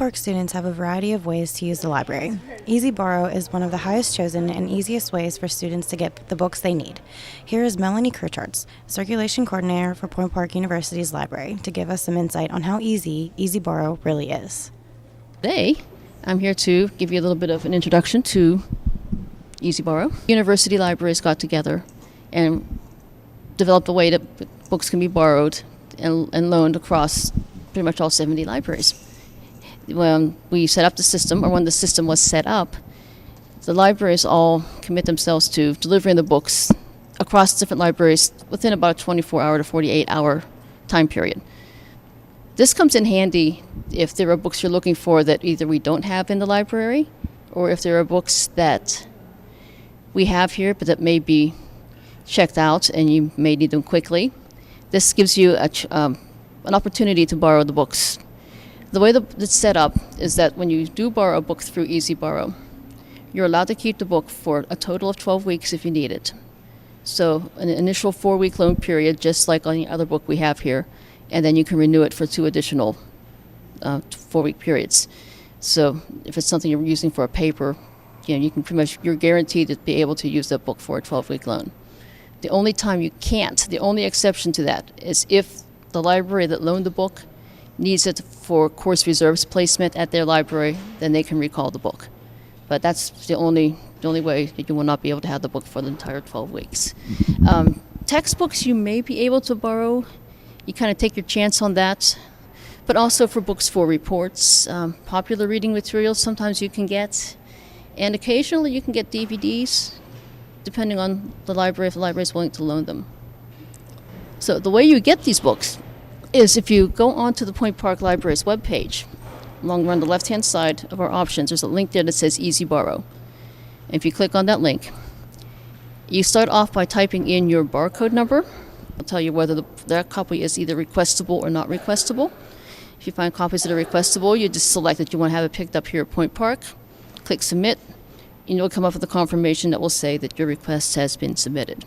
Park students have a variety of ways to use the library. Easy Borrow is one of the highest chosen and easiest ways for students to get the books they need. Here is Melanie Kirchards, Circulation Coordinator for Point Park University's library, to give us some insight on how easy Easy Borrow really is. Today, I'm here to give you a little bit of an introduction to Easy Borrow. University libraries got together and developed a way that books can be borrowed and loaned across pretty much all 70 libraries. When we set up the system, or when the system was set up, the libraries all commit themselves to delivering the books across different libraries within about a 24-hour to 48-hour time period. This comes in handy if there are books you're looking for that either we don't have in the library, or if there are books that we have here but that may be checked out and you may need them quickly. This gives you an opportunity to borrow the books. The way it's set up is that when you do borrow a book through Easy Borrow, you're allowed to keep the book for a total of 12 weeks if you need it. So an initial 4-week loan period, just like on the other book we have here, and then you can renew it for 2 additional 4-week periods. So if it's something you're using for a paper, you can pretty much, you're guaranteed to be able to use that book for a 12-week loan. The only time you can't, the only exception to that, is if the library that loaned the book needs it for course reserves placement at their library, then they can recall the book. But that's the only way that you will not be able to have the book for the entire 12 weeks. Textbooks you may be able to borrow. You kind of take your chance on that. But also for books for reports, popular reading materials sometimes you can get. And occasionally you can get DVDs, depending on the library, if the library is willing to loan them. So the way you get these books is if you go onto the Point Park Library's webpage, around the left-hand side of our options, there's a link there that says Easy Borrow. And if you click on that link, you start off by typing in your barcode number. It'll tell you whether that copy is either requestable or not requestable. If you find copies that are requestable, you just select that you want to have it picked up here at Point Park, click Submit, and you'll come up with a confirmation that will say that your request has been submitted.